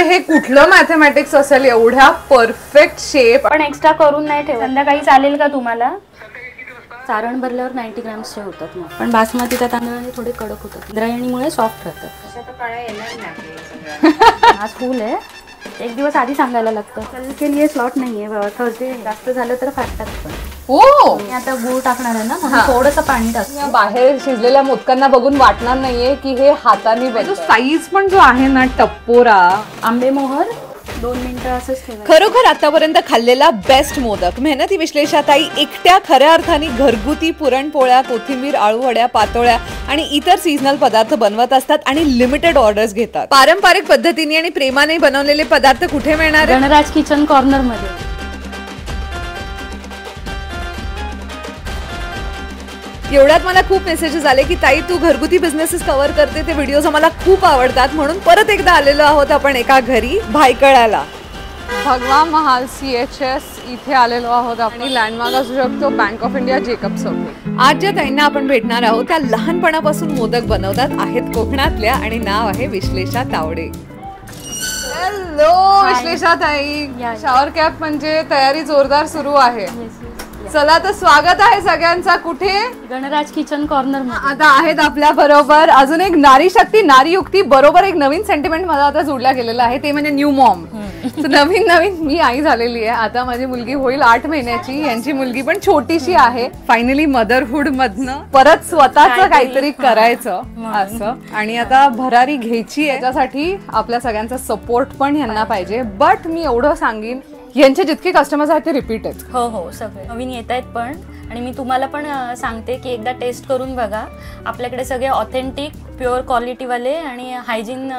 हे कुठलं मॅथमॅटिक्स असेल एवढ्या परफेक्ट शेप. पण एक्स्ट्रा करून नाही ठेव. संध्याकाळी चालेल का तुम्हाला? सारण भरल्यावर 90 ग्रॅम्सचे होतात मग. पण बासमतीच्या तांदळाने थोडे कडक होतात, इंद्रायणीमुळे सॉफ्ट राहतात. आज फुल आहे, एक दिवस आधी सांगायला लागतं. कल के लिए स्लॉट नाहीये, थर्सडे जास्त झालं तर फाटतात. पण हो मी आता गूळ टाकणार आहे ना, म्हणून थोडंसं पाणी टाकतो. बाहेर शिजलेल्या मोदकांना बघून वाटणार नाहीये की हे हाताने बनतो. साईज पण जो आहे ना टप्पोरा, आंबेमोहर 2 मिनिटं असंच ठेवायचं. खरोखर आतापर्यंत खाल्लेला बेस्ट मोदक. मेहनती विश्लेषाताई एकट्या खऱ्या अर्थाने घरगुती पुरणपोळ्या, कोथिंबीर, आळूवड्या, पातोळ्या आणि इतर सीझनल पदार्थ बनवत असतात आणि लिमिटेड ऑर्डर्स घेतात. पारंपरिक पद्धतीने आणि प्रेमाने बनवलेले पदार्थ कुठे मिळणार? गणराज किचन कॉर्नर मध्ये. एवढ्यात मला खूप मेसेजेस आले की ताई तू घरगुती बिझनेसेस कव्हर करते, ते व्हिडिओज आम्हाला खूप आवडतात, म्हणून परत एकदा आलेलो आहोत आपण एका घरी भायखळ्याला. भगवा महाल CHS इथे आलेलो आहोत. आणि लँडमार्क असू शकतो बँक ऑफ इंडिया, जेकब चौक. आज ज्या ताईंना आपण भेटणार आहोत त्या लहानपणापासून मोदक बनवतात, आहेत कोकणातल्या आणि नाव आहे विश्लेषा तावडे. हॅलो विश्लेषा ताई, शॉवर कॅप म्हणजे तयारी जोरदार सुरू आहे. चला तर स्वागत आहे सगळ्यांचा. कुठे? गणराज किचन कॉर्नर मध्ये. आता आहेत आपल्या बरोबर अजून एक नारी शक्ती, नारी युक्ती बरोबर एक नवीन सेंटिमेंट मला आता जोडला गेलेला आहे, ते म्हणजे न्यू मॉम. नवीन मी आई झालेली आहे. आता माझी मुलगी होईल 8 महिन्याची, यांची मुलगी पण छोटीशी आहे. फायनली मदरहुड मधनं परत स्वतःच काहीतरी करायचं असं, आणि आता भरारी घ्यायची आहे. त्यासाठी आपल्या सगळ्यांचा सपोर्ट पण यांना पाहिजे. बट मी एवढं सांगेन, यांचे जितके कस्टमर्स आहेत ते रिपीट आहेत. हो सगळे नवीन येत आहेत. पण आणि मी तुम्हाला पण सांगते की एकदा टेस्ट करून बघा. आपल्याकडे सगळे ऑथेंटिक प्युअर क्वालिटीवाले आणि हायजीन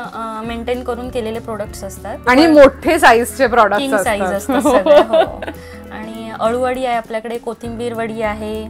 मेंटेन करून केलेले प्रोडक्ट्स असतात. आणि मोठे साईजचे प्रोडक्ट्स साईज असतात सगळे. आणि अळूवडी आहे आपल्याकडे, कोथिंबीर वडी आहे,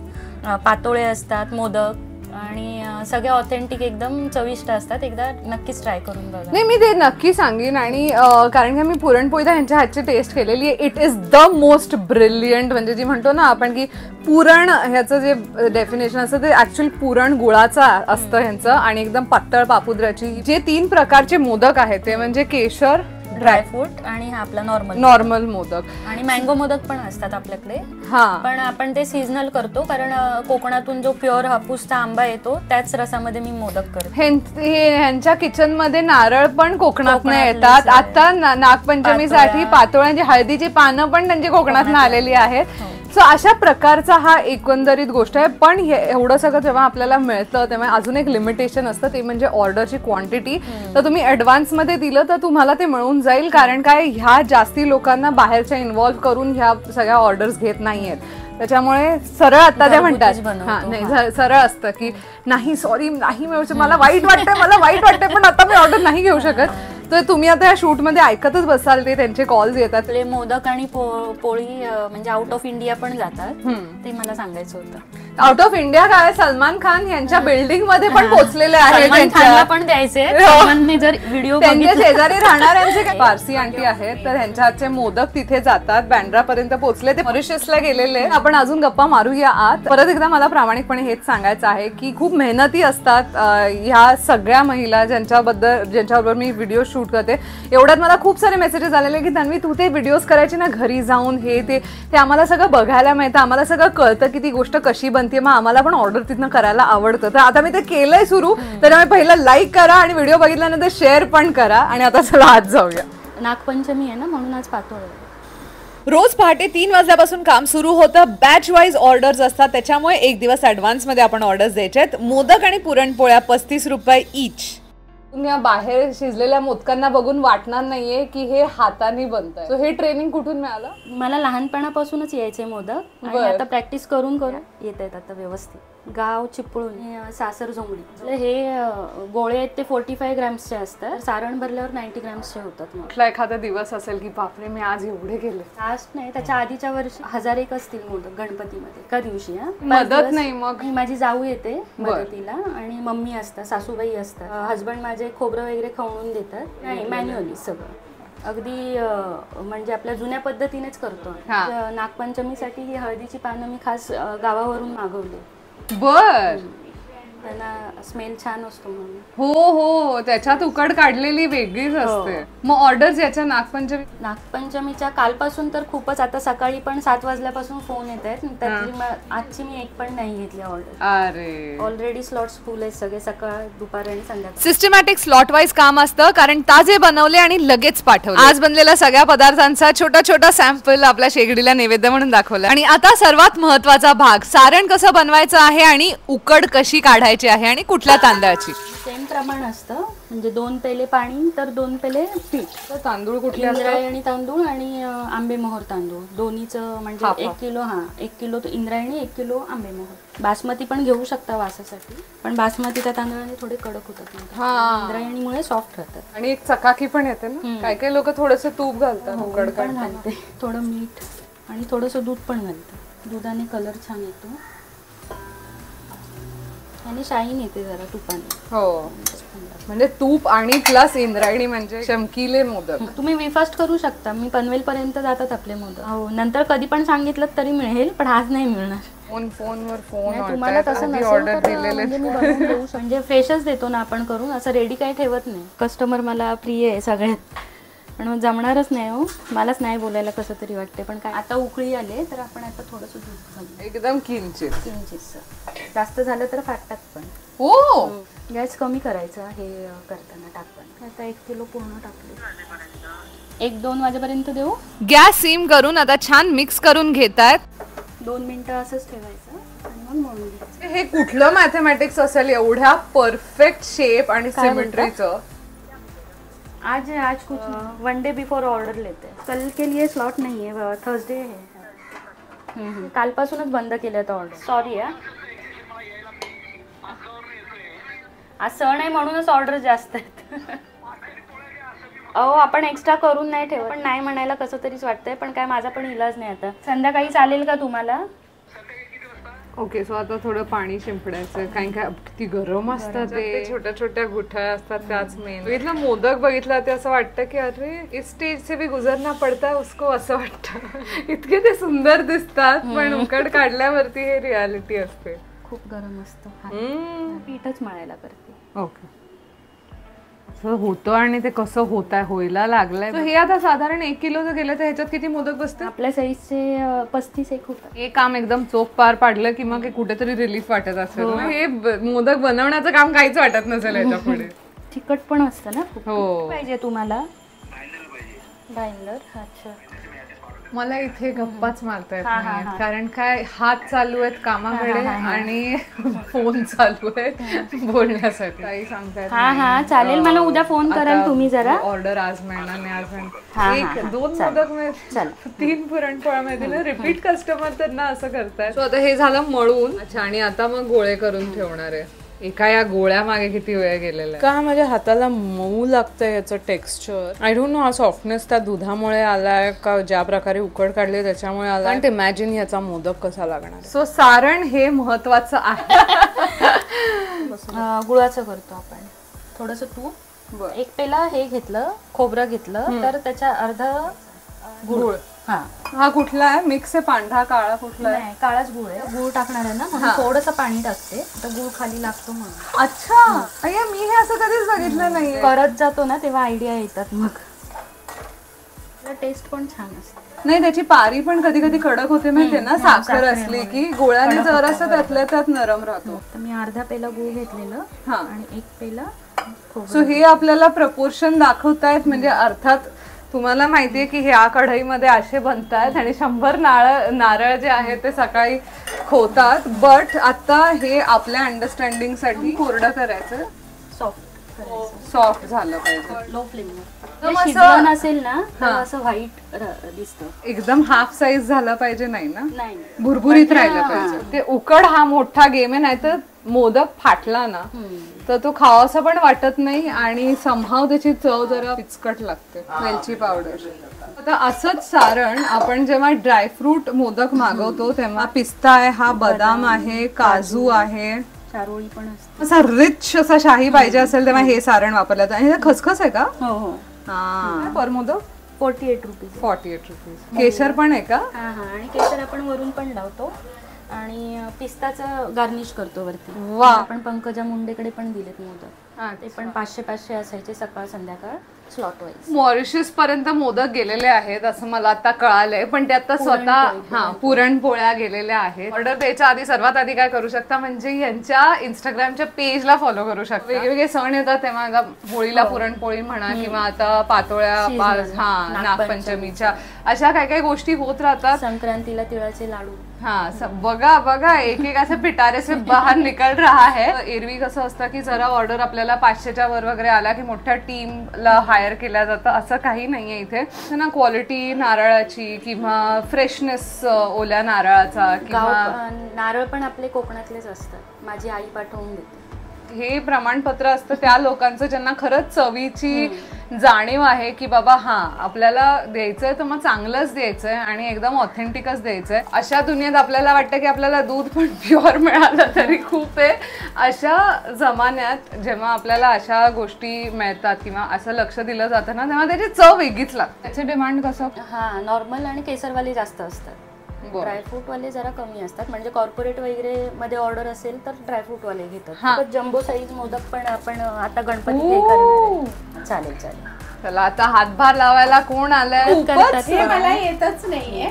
पातोळे असतात, मोदक, आणि सगळे ऑथेंटिक एकदम चविष्ट असतात. एकदा नक्कीच ट्राय करून बघा. नाही मी ते नक्की सांगेन. आणि कारण की मी पुरणपोळी ह्यांच्या हातची टेस्ट केलेली आहे. It is the most brilliant. म्हणजे जी म्हणतो ना आपण की पुरण ह्याचं जे डेफिनेशन असतं ते ऍक्च्युअली पुरण गुळाचं असतं ह्यांचं, आणि एकदम पातळ पापुद्राची. जे 3 प्रकारचे मोदक आहेत ते म्हणजे केशर, ड्रायफ्रूट आणि हा आपला नॉर्मल मोदक, आणि मँगो मोदक पण असतात आपल्याकडे. पण आपण ते सीझनल करतो, कारण कोकणातून जो प्युअर हापूसचा आंबा येतो त्याच रसामध्ये मी मोदक करते. ह्यांच्या किचन मध्ये नारळ पण कोकणातनं येतात. आता नागपंचमीसाठी पातोळ्यांची हळदीची पानं पण त्यांची कोकणातनं आलेली आहेत. सो अशा प्रकारचा हा एकंदरीत गोष्ट आहे. पण एवढं सगळं जेव्हा आपल्याला मिळतं तेव्हा अजून एक लिमिटेशन असतं, ते म्हणजे ऑर्डरची क्वांटिटी. तर तुम्ही ऍडव्हान्स मध्ये दिलं तर तुम्हाला ते मिळून जाईल. कारण काय, ह्या जास्ती लोकांना बाहेरच्या इन्व्हॉल्व्ह करून ह्या सगळ्या ऑर्डर्स घेत नाहीयेत. त्याच्यामुळे सरळ आता त्या म्हणतात, नाही सरळ असतं की नाही सॉरी नाही मिळू शकत, मला वाईट वाटतंय पण आता मी ऑर्डर नाही घेऊ शकत. तर तुम्ही आता या शूट मध्ये ऐकतच बसाल, ते त्यांचे कॉल्स येतात. मोदक आणि पोळी म्हणजे आउट ऑफ इंडिया पण जातात, ते मला सांगायचं होतं. आउट ऑफ इंडिया काय, सलमान खान यांच्या बिल्डिंग मध्ये पण पोहोचलेले आहेत. पण द्यायचे जर व्हिडिओ त्यांच्या शेजारी राहणाऱ्यांचे काय पारसी आंटी आहेत, तर त्यांच्या हातचे मोदक तिथे जातात. बँड्रा पर्यंत पोहोचले, ते मॉरिशसला गेलेले. आपण अजून गप्पा मारूया आत. परत एकदा मला प्रामाणिकपणे हेच सांगायचं आहे की खूप मेहनती असतात ह्या सगळ्या महिला ज्यांच्याबरोबर मी व्हिडिओ शूट करते. एवढ्यात मला खूप सारे मेसेजेस आलेले की तन्वी तू ते व्हिडिओज करायचे ना घरी जाऊन, हे ते आम्हाला सगळं बघायला मिळतं, आम्हाला सगळं कळतं की ती गोष्ट कशी बनते, मग आम्हाला पण ऑर्डर तिथनं करायला आवडतं. तर आता मी ते केलंय सुरू. त्यामुळे पहिलं लाईक करा आणि व्हिडिओ बघितल्यानंतर शेअर पण करा. आणि आता चला आज जाऊया. नागपंचमी आहे ना, म्हणून आज पातोळे. रोज पहाटे 3 वाजल्यापासून काम सुरू होतं. बॅच वाईज ऑर्डर्स असतात, त्याच्यामुळे एक दिवस ऍडव्हान्स मध्ये आपण ऑर्डर्स द्यायचे आहेत. मोदक आणि पुरणपोळ्या 35 रुपये ईच. या बाहेर शिजलेल्या मोदकांना बघून वाटणार नाहीये की हे हाताने बनतंय. सो हे ट्रेनिंग कुठून मिळालं? मला लहानपणापासूनच यायचे मोदक, आणि आता प्रॅक्टिस करून येत आहेत आता व्यवस्थित. गाव चिपळूण, सासर झोंगडी. हे गोळे आहेत ते 45 ग्रॅम्सचे असतात. सारण भरल्यावर 90 ग्रॅम्सचे होतात. कुठला एखादा दिवस असेल की बापरे मी आज एवढे केले? लास्ट नाही, त्याच्या आधीच्या वर्षी 1001 असतील मोदक गणपतीमध्ये. एका दिवशी मदत नाही, मग माझी जाऊ येते मदतीला, आणि मम्मी असतात, सासूबाई असतात, हसबंड माझे खोबरं वगैरे खवणून देतात. नाही, मॅन्युअली सगळं अगदी म्हणजे आपल्या जुन्या पद्धतीनेच करतो. नागपंचमीसाठी ही हळदीची पानं मी खास गावावरून मागवली. बर. त्यांना स्मेल छान असतो म्हणून. हो हो, त्याच्यात उकड काढलेली वेगळीच असते. मग ऑर्डर्स याच्या नागपंचमीच्या कालपासून तर खूपच, आता सकाळी पण 7 वाजल्यापासून फोन येत आहेत. त्यातली आजची मी एक पण नाही घेतली ऑर्डर. अरे ऑलरेडी स्लॉट्स फुल आहेत सगळे, सकाळ दुपार आणि संध्याकाळ. सिस्टमॅटिक स्लॉट वाईज काम असतं, कारण ताजे बनवले आणि लगेच पाठवले. आज बनलेल्या सगळ्या पदार्थांचा छोटा छोटा सॅम्पल आपल्या शेगडीला नैवेद्य म्हणून दाखवला. आणि आता सर्वात महत्वाचा भाग, सारण कसं बनवायचं आहे आणि उकड कशी काढायची आहे आणि कुठल्या तांदळाची. सेम प्रमाण असतं, म्हणजे 2 पेले पाणी तर 2 पेले पीठ. तांदूळ कुठले? इंद्रायणी तांदूळ आणि आंबेमोहोर तांदूळ दोन्हीचं, म्हणजे 1 kilo 1 kilo Indrayani, 1 kilo Ambemohar. Basmati पण घेऊ शकता वासासाठी, पण बासमतीच्या तांदळाने थोडे कडक होतात. इंद्रायणीमुळे सॉफ्ट राहतात आणि एक चकाकी पण येते ना. काही काही लोक थोडंसं तूप घालतात, उकड पण घालते, थोडं मीठ आणि थोडंसं दूध पण घालतं. दुधाने कलर छान येतो आणि शाईन येते जरा तुपाने. हो, म्हणजे तूप आणि प्लस इंद्रायणी म्हणजे चमकीले मोदक. तुम्ही विफास्ट करू शकता, मी पनवेल पर्यंत जातात आपले मोदक. हो, नंतर कधी पण सांगितलं तरी मिळेल, पण आज नाही मिळणार. फोनवर फोन तुम्हाला तसं नसेल ऑर्डर तर दिलेले म्हणजे मी बनवून देऊ शकते. म्हणजे फ्रेशच देतो ना आपण करून, असं रेडी काही ठेवत नाही. कस्टमर मला प्रिय आहे सगळ्यात, पण जमणारच नाही हो, मलाच नाही बोलायला कसं तरी वाटते. पण काय, आता उकळी आले तर आपण आता थोडंसं दूध घालू, एकदम किंचित. जास्त झालं तर फाटतात पण. हो, गॅस कमी करायचा हे करताना टाकताना. आता 1 किलो पूर्ण टाकले. 1-2 वाजेपर्यंत देऊ. गॅस सीम करून आता छान मिक्स करून घेतायत. 2 मिनिटं असंच ठेवायचं आणि मग मळून घ्यायचं. हे कुठलं मॅथमॅटिक्स असेल एवढ्या परफेक्ट शेप आणि सिमेट्रीचं. आज कुछ 1 डे बिफोर ऑर्डर लेते हैं. कल के लिए स्लॉट नहीं है, थर्सडे है. कालपासूनच बंद केलं ऑर्डर. सॉरी आहे, आज सण आहे म्हणूनच ऑर्डर जास्त आहेत. अहो, आपण एक्स्ट्रा करून नाही ठेवत, पण नाही म्हणायला कसं तरीच वाटतंय, पण काय माझा पण इलाज नाही. आता संध्याकाळी चालेल का तुम्हाला? ओके, सो आता थोडं पाणी शिंपडायचं, काही काय किती गरम असतात ते, छोट्या छोट्या गुठळ्या असतात त्याच मेन. बघितलं मोदक बघितला ते असं वाटतं की अरे इस स्टेज से भी गुजरना पडता उसको, असं वाटतं. इतके ते सुंदर दिसतात, पण उकड काढल्यावरती हे रियालिटी असते. खूप गरम असतं, पीठच मळायला करते. ओके, होतं आणि ते कसं व्हायला लागलंय. हे आता साधारण 1 किलोचं गेलं तर ह्याच्यात किती मोदक बसते? आपल्या साईजचे 35 एक होतात. हे काम एकदम चोख पार पाडलं की मग कुठेतरी रिलीफ वाटत असेल. हे मोदक बनवण्याचं काम काहीच वाटत नसेल याच्या पुढे. तिखट पण असतं ना खूप. हो, पाहिजे तुम्हाला बाइंडर. अच्छा, मला इथे गप्पाच मारता येत नाहीत, कारण काय हात चालू आहेत कामाकडे आणि फोन चालू आहेत बोलण्यासाठी. काही सांगतायत. हा चालेल, मला उद्या फोन कराल तुम्ही जरा. ऑर्डर आज मिळणार नाही, आज 1-2 मोदक मिळतील, 3 पुरणपोळ्या मिळतील. रिपीट कस्टमर तर ना असं करतायत. सो आता हे झालं मळून. अच्छा, आणि आता मग गोळे करून ठेवणार आहे. एका या गोळ्या मागे किती वेळ गेलेला का माझ्या हाताला मऊ लागतंय याचं टेक्स्चर. आय डोंट नो, हा सॉफ्टनेस त्या दुधामुळे आलाय का ज्या प्रकारे उकड काढली त्याच्यामुळे आला. पण इमॅजिन याचा मोदक कसा लागणार. सो सारण हे महत्वाचं आहे. गुळाचं करतो आपण. थोडस तूप, 1 पेला हे घेतलं, खोबरं घेतलं, तर त्याच्या अर्धा गुळ. हा कुठला आहे? मिक्स आहे, पांढरा काळा कुठला आहे? काळाच गुळ आहे. गुळ टाकणार आहे ना, थोडस पाणी टाकते तर गुळ खाली लागतो म्हणून. अच्छा, अय्या, मी हे असं कधीच बघितलं नाही. करत जातो ना तेव्हा आयडिया येतात, मग टेस्ट पण छान असते. नाही, त्याची पारी पण कधी कधी कडक होते माहितीये ना, साखर असली की. गोळ्याने जरासं त्यातल्या त्यात नरम राहतो. तर मी अर्धा पेला गुळ घेतलेलं आणि 1 पेला. सो हे आपल्याला प्रपोर्शन दाखवतायत, म्हणजे अर्थात तुम्हाला माहितीये की ह्या कढईमध्ये असे बनतात आणि 100 नारळ जे आहेत ते सकाळी खोतात. बट आता हे आपल्या अंडरस्टँडिंग साठी कोरडं करायचं, सॉफ्ट झालं पाहिजे. लो फ्लेमवर. शिजलं नसेल ना तर असं व्हाईट दिसतं. एकदम हाफ साईज झालं पाहिजे नाही ना, नाही, भुरभुरीत राहिलं पाहिजे. ते उकड हा मोठा गेम आहे, नाही तर मोदक फाटला ना तर तो खावासा पण वाटत नाही आणि समहाव त्याची चव जरा पिचकट लागते. वेलची पावडर. आता असंच सारण आपण जेव्हा ड्रायफ्रूट मोदक मागवतो तेव्हा पिस्ता आहे, हा बदाम आहे, काजू आहे, चारोळी पण असते. असा रिच असा शाही पाहिजे असेल तेव्हा हे सारण वापरलं जातं. आणि खसखस आहे का? हो हो. हा, पर मोदक 48 रुपीज. 48 रुपीज. केशर पण आहे का? आणि केशर आपण वरून पण लावतो. आणि पिस्ताचं गार्निश करतो वरती. वा. आपण पंकजा मुंडेकडे पण दिलेत मोदक, ते पण 500 असायचे सकाळ संध्याकाळ स्लॉट वाईज. मॉरिशस पर्यंत मोदक गेलेले आहेत असं मला आता कळालंय, पण ते आता स्वतः पुरणपोळ्या गेलेल्या आहेत. ऑर्डर द्यायच्या आधी सर्वात आधी काय करू शकता म्हणजे यांच्या इंस्टाग्रामच्या पेजला फॉलो करू शकता. वेगवेगळे सण येतात तेव्हा होळीला पुरणपोळी म्हणा किंवा आता पातोळ्या, नागपंचमीच्या अशा काही काही गोष्टी होत राहतात. संक्रांतीला तिळाचे लाडू. बघा बघा एक एक असे पिटारे से बाहेर निकल रहा है. एरवी कसं असतं की जरा ऑर्डर आपल्याला 500च्या वर वगैरे आला की मोठ्या टीमला हायर केल्या जातं, असं काही नाहीये इथे ना. क्वालिटी नारळाची किंवा फ्रेशनेस ओल्या नारळाचा किंवा नारळ पण आपले कोकणातलेच असतात, माझी आई पाठवून देते. हे प्रमाणपत्र असतं त्या लोकांचं ज्यांना खरंच चवीची जाणीव आहे की बाबा आपल्याला द्यायचंय तर मग चांगलंच द्यायचंय आणि एकदम ऑथेंटिकच द्यायचंय. अशा दुनियेत आपल्याला वाटतं की आपल्याला दूध पण प्युअर मिळालं तरी खूप आहे. अशा जमान्यात जेव्हा आपल्याला अशा गोष्टी मिळतात किंवा असं लक्ष दिलं जातं ना, तेव्हा त्याची चव वेगळीच लागते. त्याचे डिमांड कसं नॉर्मल आणि केसरवाले जास्त असतात, ड्रायफ्रूट वाले जरा कमी असतात. म्हणजे कॉर्पोरेट वगैरे मध्ये ऑर्डर असेल तर ड्रायफ्रूट वाले घेतात. जम्बो साईज मोदक पण आपण आता गणपती चालेल. चला आता हातभार लावायला कोण आलाय? मला येतच नाहीये.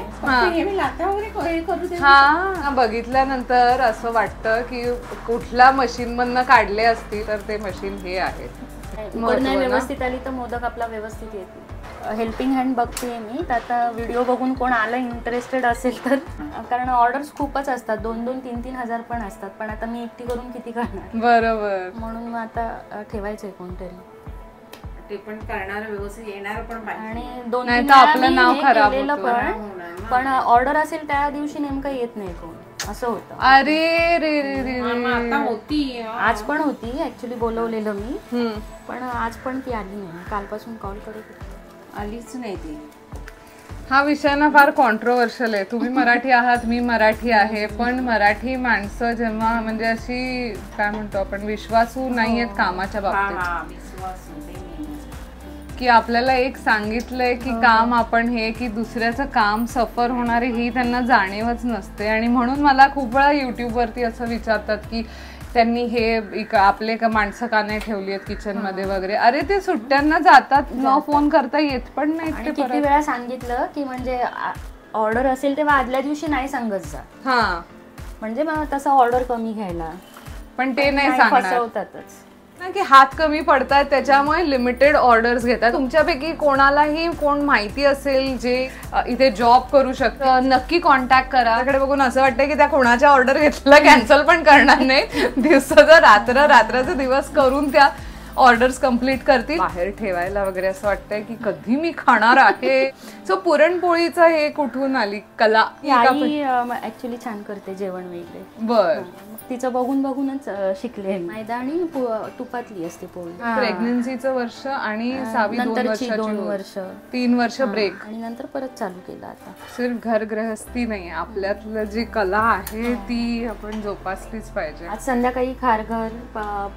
बघितल्यानंतर असं वाटतं की कुठल्या मशीन मधनं काढले असतील तर ते मशीन हे आहे. व्यवस्थित आली तर मोदक आपला व्यवस्थित येत. हेल्पिंग हँड बघतेय मी, तर आता व्हिडिओ बघून कोण आलं इंटरेस्टेड असेल तर, कारण ऑर्डर्स खूपच असतात, 2-2, 3-3 हजार पण असतात, पण आता मी एकटी करून किती करणार. बरोबर. म्हणून मग आता ठेवायचंय कोणतरी, ते पण करणार व्यवस्थित येणार पण. आणि 2-3 आपलं नाव खराब पण ऑर्डर असेल त्या दिवशी नेमकं येत नाही कोण, असं होतं. अरे रे रे रे आता होती, आज पण होती ऍक्च्युली, बोलवलेलं मी, पण आज पण ती आली नाही. कालपासून कॉल करत होती, आलीच नाही ती. हा विषय ना फार कॉन्ट्रोवर्शियल आहे. तुम्ही मराठी आहात, मी मराठी आहे, पण मराठी माणसं जेव्हा म्हणजे अशी काय म्हणतो आपण विश्वासू नाहीयेत कामाच्या बाबतीत, की आपल्याला एक सांगितलंय की काम आपण हे की दुसऱ्याचं काम सफर होणारे ही त्यांना जाणीवच नसते. आणि म्हणून मला खूप वेळा युट्यूब वरती असं विचारतात की त्यांनी हे आपले का माणसं का नाही ठेवली आहेत किचन मध्ये वगैरे. अरे ते सुट्ट्यांना जातात, न फोन करता येत पण नाही. किती वेळा सांगितलं की म्हणजे ऑर्डर असेल तेव्हा आदल्या दिवशी नाही सांगत जा, म्हणजे मग तसं ऑर्डर कमी घ्यायला, पण ते नाही फसवतातच की हात कमी पडतात त्याच्यामुळे लिमिटेड ऑर्डर्स घेतात. तुमच्यापैकी कोणालाही कोण माहिती असेल जे इथे जॉब करू शकतं, नक्की कॉन्टॅक्ट करा. त्याकडे बघून असं वाटतं की त्या कोणाच्या ऑर्डर घेतलं कॅन्सल पण करणार नाही, दिवसाचं रात्राचे दिवस करून त्या ऑर्डर्स कम्प्लीट करतील. बाहेर ठेवायला वगैरे असं वाटतंय की कधी मी खाणार आहे. सो पुरणपोळीचं हे कुठून आली कला? ऍक्च्युली छान करते जेवण वगैरे. बर. तिचं बघूनच शिकले. मैदा आणि तुपातली असते पोळी. प्रेग्नन्सीचं वर्ष आणि 2 वर्ष 3 वर्ष ब्रेक आणि नंतर परत चालू केलं. आता सिर्फ घरगृहस्थी नाही, आपल्यातलं जी कला आहे ती आपण जोपासलीच पाहिजे. आज संध्याकाळी खारघर,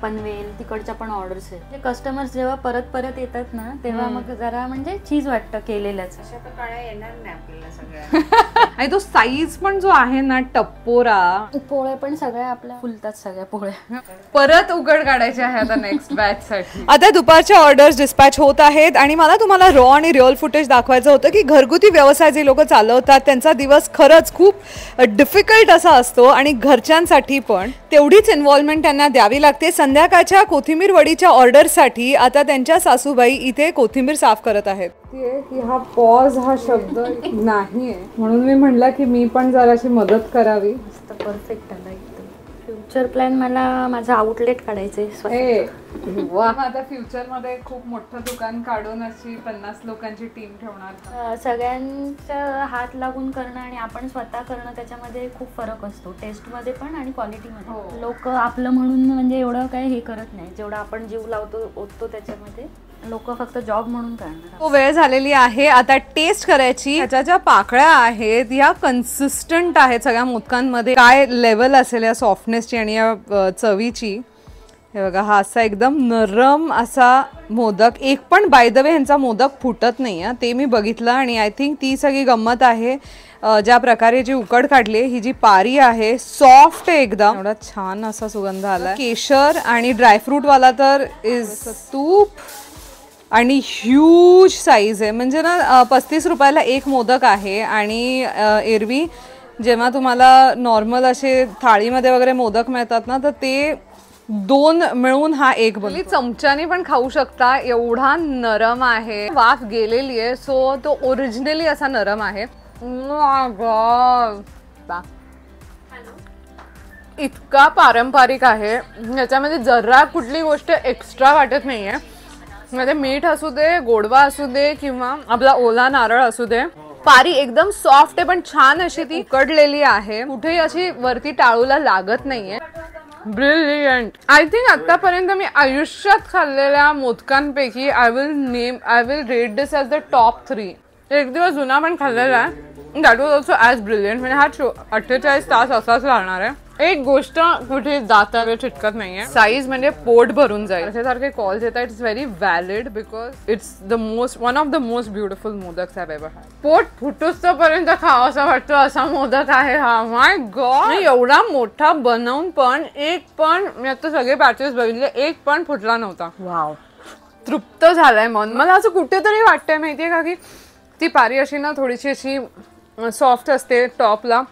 पनवेल तिकडच्या पण ऑर्डर्स आहेत. कस्टमर्स जेव्हा परत येतात ना तेव्हा मग जरा म्हणजे चीज वाटतं केलेलंच. येणार नाही आपल्याला सगळ्या. आणि तो साईज पण जो आहे ना टप्पोरा, पोळ्या पण सगळ्या आपल्या फुलतात, सगळ्या पोळ्या परत उघड काढायचे आहे आता नेक्स्ट बॅच साठी. आता दुपारच्या ऑर्डर्स डिस्पॅच होत आहेत आणि मला तुम्हाला रॉ आणि रिअल फुटेज दाखवायचं होतं की घरगुती व्यवसाय जे लोक चालवतात त्यांचा दिवस खरंच खूप डिफिकल्ट असा असतो आणि घरच्यांसाठी पण तेवढीच इन्व्हॉल्वमेंट त्यांना द्यावी लागते. संध्याकाळच्या कोथिंबीर वडीच्या ऑर्डरसाठी आता त्यांच्या सासूबाई इथे कोथिंबीर साफ करत आहेत. की हा पॉज हा शब्द नाहीये म्हणून मी म्हणलं की मी पण जराशी मदत करावी. परफेक्ट आला एकदम. फ्युचर प्लॅन मला माझं आउटलेट काढायचंय. आता फ्युचर मध्ये खूप मोठं दुकान काढून अशी 50 लोकांची टीम ठेवणार. सगळ्यांचा हात लागून करणं आणि आपण स्वतः करणं त्याच्यामध्ये खूप फरक असतो, टेस्ट मध्ये पण आणि क्वालिटी मध्ये. लोक आपलं म्हणून म्हणजे एवढं काय हे करत नाही, जेवढं आपण जीव लावतो ओततो त्याच्यामध्ये. लोक फक्त जॉब म्हणून करणार. वेळ झालेली आहे आता टेस्ट करायची. ह्याच्या ज्या पाकळ्या आहेत ह्या कन्सिस्टंट आहेत सगळ्या मोदकांमध्ये. काय लेवल असेल या सॉफ्टनेसची आणि या चवीची हे बघा, हा असा एकदम नरम असा मोदक. एक पण बाय द वे ह्यांचा मोदक फुटत नाही आहे, ते मी बघितलं. आणि आय थिंक ती सगळी गंमत आहे. ज्या प्रकारे जी उकड काढली, ही जी पारी आहे सॉफ्ट आहे एकदम. एवढा छान असा सुगंध आला. केशर आणि ड्रायफ्रूट वाला तर इज तूप. आणि ह्यूज साईज आहे, म्हणजे ना 35 रुपयाला एक मोदक आहे. आणि एरवी जेव्हा तुम्हाला नॉर्मल असे थाळीमध्ये वगैरे मोदक मिळतात ना, तर ते 2 मिळून हा एक बनतो. चमच्याने पण खाऊ शकता, एवढा नरम आहे. वाफ गेलेली आहे, सो तो ओरिजिनली असा नरम आहे. इतका पारंपरिक आहे, याच्यामध्ये जरा कुठली गोष्ट एक्स्ट्रा वाटत नाहीये. म्हणजे मीठ असू दे, गोडवा असू दे, किंवा आपला ओला नारळ असू दे. पारी एकदम सॉफ्ट आहे, पण छान अशी ती उकडलेली आहे. कुठेही अशी वरती टाळूला लागत नाहीये. ब्रिलियंट. आय थिंक आतापर्यंत मी आयुष्यात खाल्लेल्या मोदकांपैकी I will rate this as the top 3. एक दिवस जुना पण खाल्लेला आहे, that was also as brilliant. म्हणजे हा 48 तास असाच लागणार आहे. एक गोष्ट कुठे दाताला चिटकत नाहीये. साईज म्हणजे पोट भरून जाईल अशासारखे कॉल्स येतात. It's very valid because it's one of the most beautiful modaks I ever had. पोट फुटूस पर्यंत खावा असा वाटतो असा मोदक आहे हा. माय गॉड, एवढा मोठा बनवून पण एक पण, मी आता सगळे बॅचेस बघितले, एक पण फुटला नव्हता. वाव, तृप्त झालाय मन. मला असं कुठेतरी वाटतंय माहितीये का, की ती पारी अशी ना थोडीशी अशी सॉफ्ट असते टॉपला,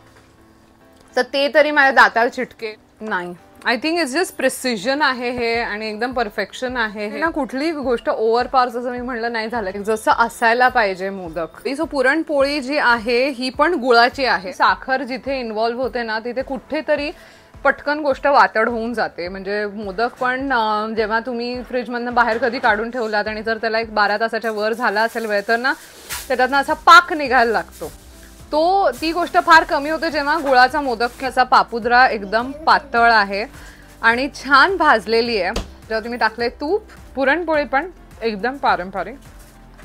तर ते तरी माझ्या दाताला चिटके नाही. I think it's just precision आहे हे, आणि एकदम परफेक्शन आहे हे ना. कुठली गोष्ट ओव्हरपावर जसं मी म्हणलं नाही झालं, जसं असायला पाहिजे मोदक. सो पुरणपोळी जी आहे ही पण गुळाची आहे. साखर जिथे इन्व्हॉल्व्ह होते ना, तिथे कुठेतरी पटकन गोष्ट वातड होऊन जाते. म्हणजे मोदक पण जेव्हा तुम्ही फ्रीजमधनं बाहेर कधी काढून ठेवलात आणि जर त्याला एक 12 तासाच्या वर झाला असेल वेळ, तर ना त्याच्यातनं असा पाक निघायला लागतो. ती गोष्ट फार कमी होते जेव्हा गुळाचा मोदक असा पापुद्रा एकदम पातळ आहे आणि छान भाजलेली आहे. जेव्हा तुम्ही टाकले तूप. पुरणपोळी पण एकदम पारंपरिक.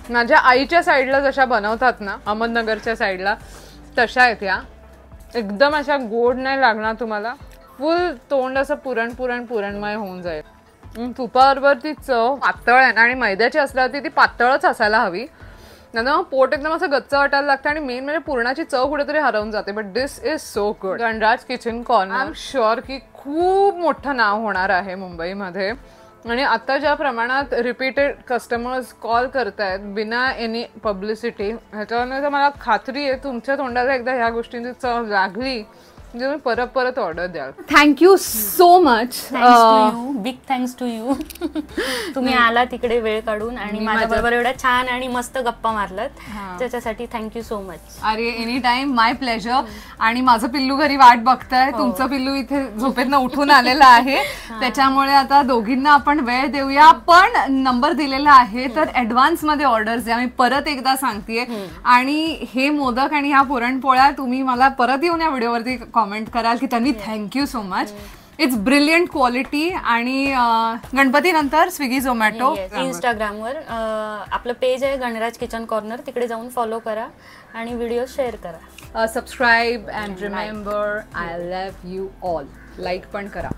माझ्या आईच्या साईडला जशा बनवतात ना, अहमदनगरच्या साईडला, तशा आहेत ह्या. एकदम अशा गोड नाही लागणार तुम्हाला. फुल तोंड असं पुरणमय होऊन जाईल. तुपाबरोबर ती चव पातळ आहे ना, आणि मैद्याची असल्यावरती ती पातळच असायला हवी. नंतर पोट एकदम असं गच्च वाटायला लागतं, आणि मेन म्हणजे पुरणाची चव कुठेतरी हरवून जाते. But this is so good. Ganraj kitchen corner I am sure की खूप मोठं नाव होणार आहे मुंबईमध्ये. आणि आता ज्या प्रमाणात रिपीटेड कस्टमर्स कॉल करतायत बिना एनी पब्लिसिटी, ह्याच्यावर मला खात्री आहे तुमच्या तोंडाला एकदा ह्या गोष्टींची चव लागली म्हणजे तुम्ही परत ऑर्डर द्याल. Thank you so much. Big thanks to you. तुम्ही आला तिकडे वेळ काढून आणि माझ्याबरोबर एवढ्या छान आणि मस्त गप्पा मारलात, त्याच्यासाठी थँक्यू सो मच. अरे एनी टाइम, माय प्लेजर. आणि माझं पिल्लू घरी वाट बघताय. तुमचं पिल्लू इथे झोपेतनं उठून आलेलं आहे, त्याच्यामुळे आता दोघींना आपण वेळ देऊया. पण नंबर दिलेला आहे, तर ऍडव्हान्स मध्ये ऑर्डर्स द्या. मी परत एकदा सांगतेय. आणि हे मोदक आणि ह्या पुरणपोळ्या तुम्ही मला परत येऊन या व्हिडिओवरती कॉमेंट कराल की त्यांनी thank you so much. It's brilliant quality. आणि गणपती नंतर स्विगी झोमॅटो. इंस्टाग्रामवर आपलं पेज आहे गणराज किचन कॉर्नर, तिकडे जाऊन फॉलो करा आणि व्हिडिओ शेअर करा. Subscribe and remember, I love you all. Like पण करा.